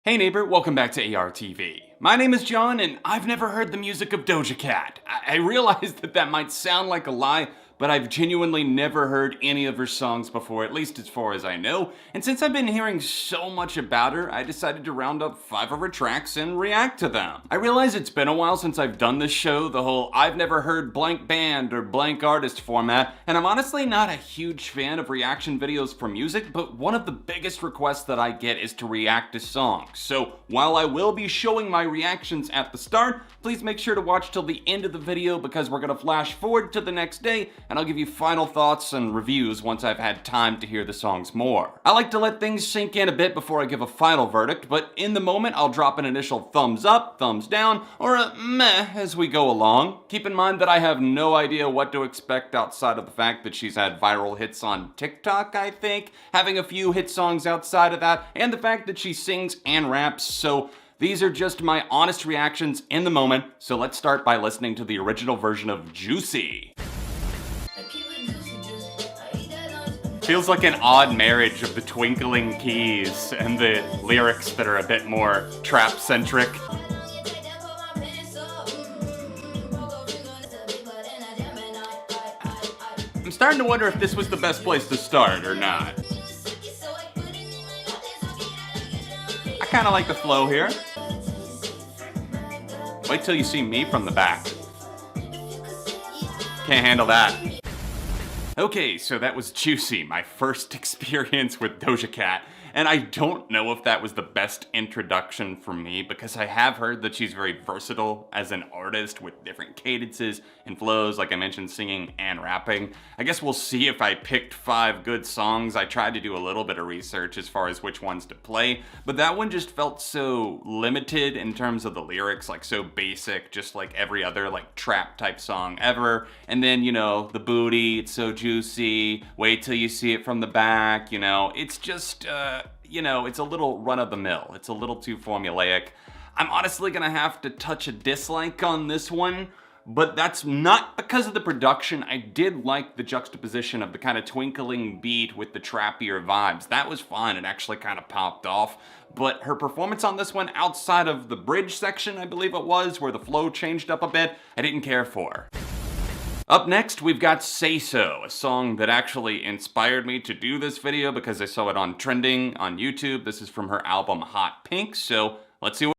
Hey neighbor, welcome back to ARTV. My name is John, and I've never heard the music of Doja Cat. I realize that might sound like a lie, but I've genuinely never heard any of her songs before, at least as far as I know, and since I've been hearing so much about her, I decided to round up 5 of her tracks and react to them. I realize it's been a while since I've done this show, the whole I've never heard blank band or blank artist format, and I'm honestly not a huge fan of reaction videos for music, but one of the biggest requests that I get is to react to songs. So while I will be showing my reactions at the start, please make sure to watch till the end of the video because we're gonna flash forward to the next day and I'll give you final thoughts and reviews once I've had time to hear the songs more. I like to let things sink in a bit before I give a final verdict, but in the moment I'll drop an initial thumbs up, thumbs down, or a meh as we go along. Keep in mind that I have no idea what to expect outside of the fact that she's had viral hits on TikTok, I think, having a few hit songs outside of that, and the fact that she sings and raps, so these are just my honest reactions in the moment, so let's start by listening to the original version of Juicy. Feels like an odd marriage of the twinkling keys and the lyrics that are a bit more trap-centric. I'm starting to wonder if this was the best place to start or not. I kinda like the flow here. Wait till you see me from the back. Can't handle that. Okay, so that was Juicy, my first experience with Doja Cat, and I don't know if that was the best introduction for me because I have heard that she's very versatile as an artist with different cadences and flows, like I mentioned, singing and rapping. I guess we'll see if I picked 5 good songs. I tried to do a little bit of research as far as which ones to play, but that one just felt so limited in terms of the lyrics, like so basic, just like every other like trap type song ever. And then, you know, the booty, it's so juicy, wait till you see it from the back, you know, it's just, you know, it's a little run-of-the-mill. It's a little too formulaic. I'm honestly gonna have to touch a dislike on this one, but that's not because of the production. I did like the juxtaposition of the kind of twinkling beat with the trappier vibes. That was fun. It actually kind of popped off. But her performance on this one, outside of the bridge section, I believe it was, where the flow changed up a bit, I didn't care for. Up next, we've got Say So, a song that actually inspired me to do this video because I saw it on trending on YouTube. This is from her album Hot Pink, so let's see what.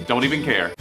Don't even care.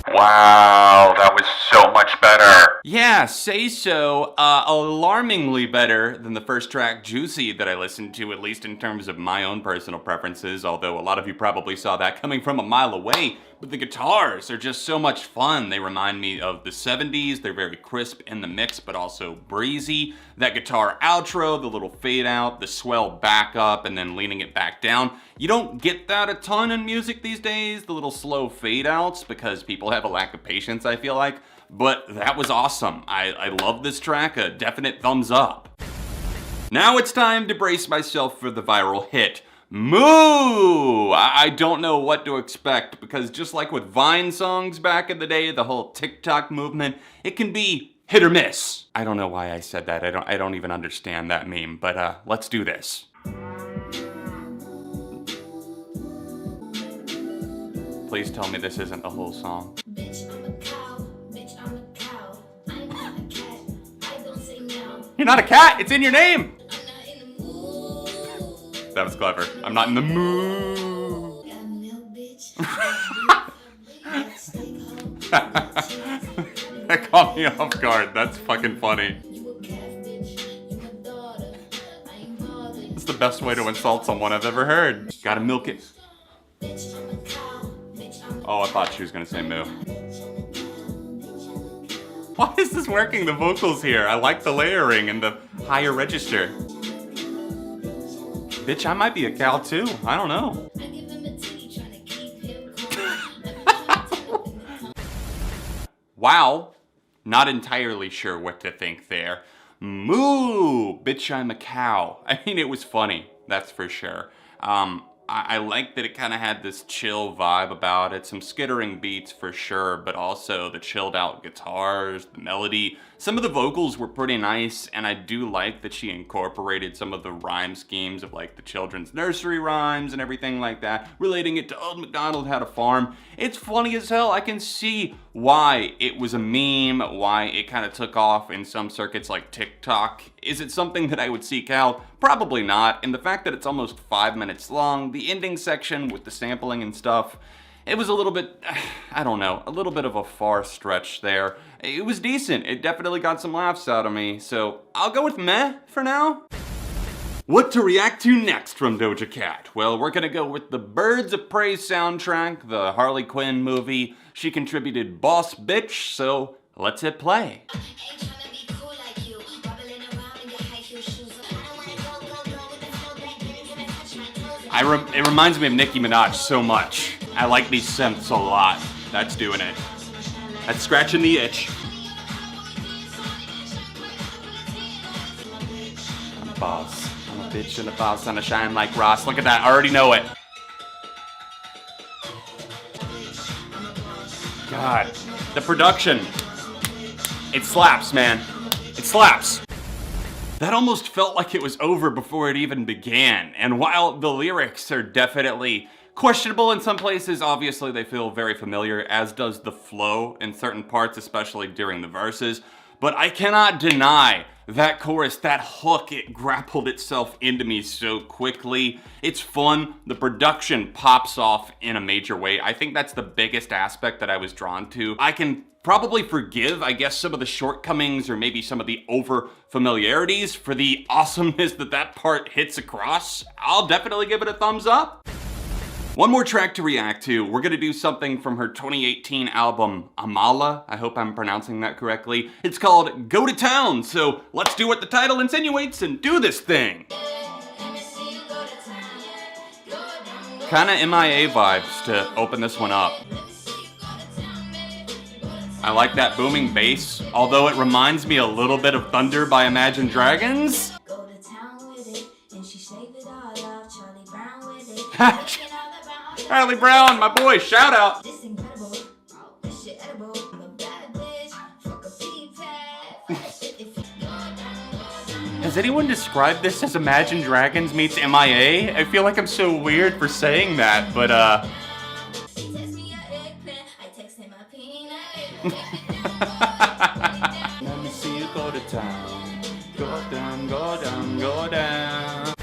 Wow, that was so much better. Yeah, Say So, alarmingly better than the first track, Juicy, that I listened to, at least in terms of my own personal preferences, although a lot of you probably saw that coming from a mile away. But the guitars are just so much fun. They remind me of the 70s. They're very crisp in the mix, but also breezy. That guitar outro, the little fade out, the swell back up, and then leaning it back down. You don't get that a ton in music these days, the little slow fade outs, because people have a lack of patience, I feel like. But that was awesome. I love this track, a definite thumbs up. Now it's time to brace myself for the viral hit. MOOO! I don't know what to expect because just like with Vine songs back in the day, the whole TikTok movement, it can be hit or miss. I don't know why I said that. I don't even understand that meme, but let's do this. Please tell me this isn't the whole song. Bitch, I'm a cow. Bitch, I'm a cow. I'm not a cat. I don't say meow. You're not a cat. It's in your name. That was clever. I'm not in the mood. That caught me off guard. That's fucking funny. It's the best way to insult someone I've ever heard. Gotta milk it. Oh, I thought she was gonna say moo. Why is this working, the vocals here? I like the layering and the higher register. Bitch, I might be a cow too. I don't know. Wow. Not entirely sure what to think there. Moo! Bitch, I'm a cow. I mean, it was funny. That's for sure. I like that it kind of had this chill vibe about it, some skittering beats for sure, but also the chilled out guitars, the melody. Some of the vocals were pretty nice, and I do like that she incorporated some of the rhyme schemes of like the children's nursery rhymes and everything like that, relating it to Old MacDonald Had a Farm. It's funny as hell. I can see why it was a meme, why it kind of took off in some circuits like TikTok. Is it something that I would seek out? Probably not, and the fact that it's almost 5 minutes long, the ending section with the sampling and stuff, it was a little bit, I don't know, a little bit of a far stretch there. It was decent. It definitely got some laughs out of me, so I'll go with meh for now. What to react to next from Doja Cat? Well, we're gonna go with the Birds of Prey soundtrack, the Harley Quinn movie. She contributed Boss Bitch, so let's hit play. It reminds me of Nicki Minaj so much. I like these synths a lot. That's doing it. That's scratching the itch. I'm a boss. I'm a bitch and a boss and I shine like Ross. Look at that, I already know it. God, the production. It slaps, man. It slaps. That almost felt like it was over before it even began, and while the lyrics are definitely questionable in some places, obviously they feel very familiar, as does the flow in certain parts, especially during the verses, but I cannot deny that chorus, that hook, it grappled itself into me so quickly. It's fun, the production pops off in a major way. I think that's the biggest aspect that I was drawn to. I can probably forgive, I guess, some of the shortcomings or maybe some of the over familiarities for the awesomeness that that part hits across. I'll definitely give it a thumbs up. One more track to react to. We're gonna do something from her 2018 album, M.I.A. I hope I'm pronouncing that correctly. It's called Go to Town, so let's do what the title insinuates and do this thing. Kinda M.I.A. vibes to open this one up. I like that booming bass, although it reminds me a little bit of Thunder by Imagine Dragons. Charlie Brown, my boy, shout out. Has anyone described this as Imagine Dragons meets M.I.A.? I feel like I'm so weird for saying that, but Let me see you go to town. Go down, go down, go down.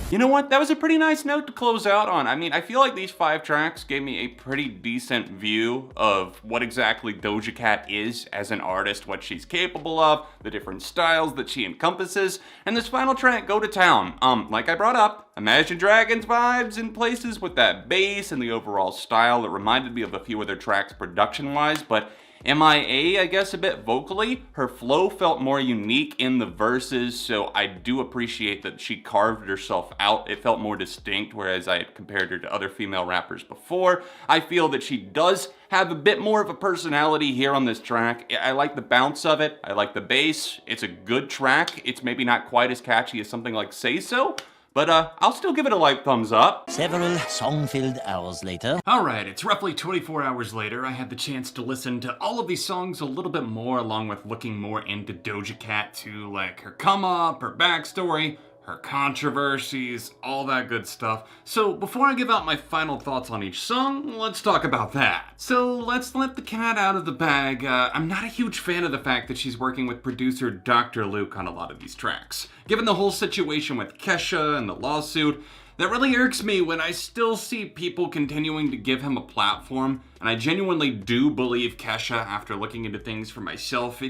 You know what? That was a pretty nice note to close out on. I mean, I feel like these 5 tracks gave me a pretty decent view of what exactly Doja Cat is as an artist, what she's capable of, the different styles that she encompasses, and this final track, Go to Town. Like I brought up, Imagine Dragons vibes in places with that bass and the overall style. It reminded me of a few other tracks production-wise, but M.I.A., I guess, a bit vocally. Her flow felt more unique in the verses, so I do appreciate that she carved herself out. It felt more distinct, whereas I had compared her to other female rappers before. I feel that she does have a bit more of a personality here on this track. I like the bounce of it. I like the bass. It's a good track. It's maybe not quite as catchy as something like Say So, but I'll still give it a light thumbs up. Several song-filled hours later. Alright, it's roughly 24 hours later. I had the chance to listen to all of these songs a little bit more, along with looking more into Doja Cat too, like her come up, her backstory, her controversies, all that good stuff. So before I give out my final thoughts on each song, let's talk about that. So let's let the cat out of the bag. I'm not a huge fan of the fact that she's working with producer Dr. Luke on a lot of these tracks. Given the whole situation with Kesha and the lawsuit, that really irks me when I still see people continuing to give him a platform, and I genuinely do believe Kesha after looking into things for myself.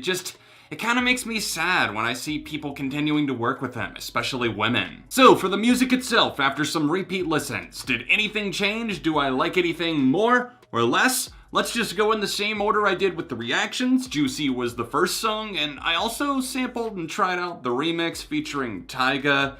it kind of makes me sad when I see people continuing to work with him, especially women. So for the music itself, after some repeat listens, did anything change? Do I like anything more or less? Let's just go in the same order I did with the reactions. Juicy was the first song, and I also sampled and tried out the remix featuring Tyga.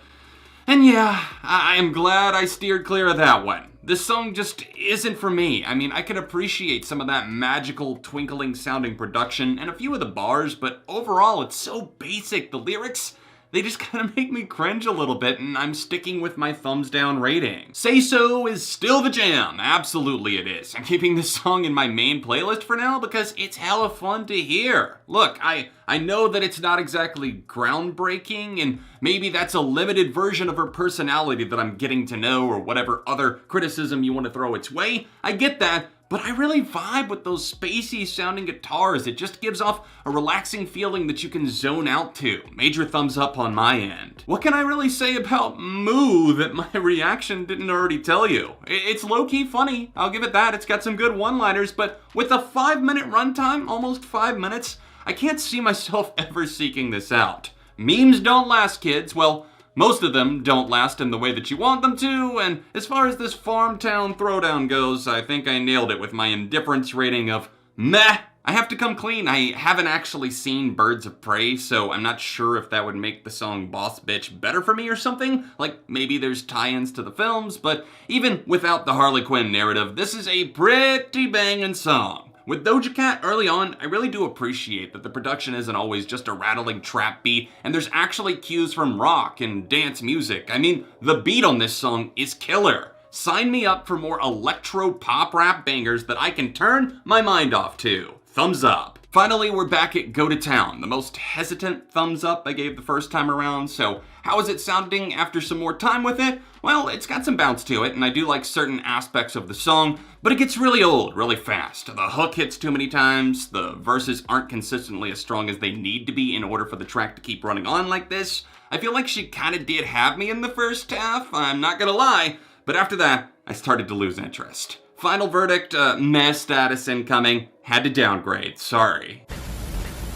And yeah, I am glad I steered clear of that one. This song just isn't for me. I mean, I can appreciate some of that magical, twinkling sounding production and a few of the bars, but overall it's so basic. The lyrics, they just kind of make me cringe a little bit, and I'm sticking with my thumbs down rating. Say So is still the jam. Absolutely it is. I'm keeping this song in my main playlist for now because it's hella fun to hear. Look, I know that it's not exactly groundbreaking, and maybe that's a limited version of her personality that I'm getting to know, or whatever other criticism you want to throw its way. I get that. But I really vibe with those spacey sounding guitars. It just gives off a relaxing feeling that you can zone out to. Major thumbs up on my end. What can I really say about MOOO that my reaction didn't already tell you? It's low-key funny, I'll give it that. It's got some good one-liners, but with a 5-minute runtime, almost 5 minutes, I can't see myself ever seeking this out. Memes don't last, kids. Well, most of them don't last in the way that you want them to, and as far as this farm town throwdown goes, I think I nailed it with my indifference rating of meh. I have to come clean, I haven't actually seen Birds of Prey, so I'm not sure if that would make the song Boss Bitch better for me or something. Like, maybe there's tie-ins to the films, but even without the Harley Quinn narrative, this is a pretty bangin' song. With Doja Cat early on, I really do appreciate that the production isn't always just a rattling trap beat, and there's actually cues from rock and dance music. I mean, the beat on this song is killer. Sign me up for more electro pop rap bangers that I can turn my mind off to. Thumbs up. Finally, we're back at Go to Town. The most hesitant thumbs up I gave the first time around, so how is it sounding after some more time with it? Well, it's got some bounce to it, and I do like certain aspects of the song, but it gets really old really fast. The hook hits too many times, the verses aren't consistently as strong as they need to be in order for the track to keep running on like this. I feel like she kinda did have me in the first half, I'm not gonna lie, but after that, I started to lose interest. Final verdict, meh status incoming. Had to downgrade, sorry.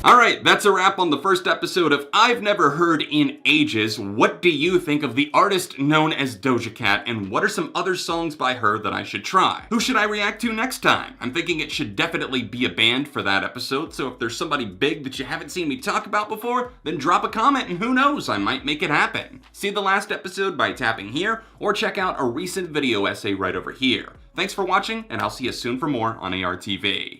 Alright, that's a wrap on the first episode of I've Never Heard in Ages. What do you think of the artist known as Doja Cat, and what are some other songs by her that I should try? Who should I react to next time? I'm thinking it should definitely be a band for that episode, so if there's somebody big that you haven't seen me talk about before, then drop a comment and who knows, I might make it happen. See the last episode by tapping here, or check out a recent video essay right over here. Thanks for watching, and I'll see you soon for more on ARTV.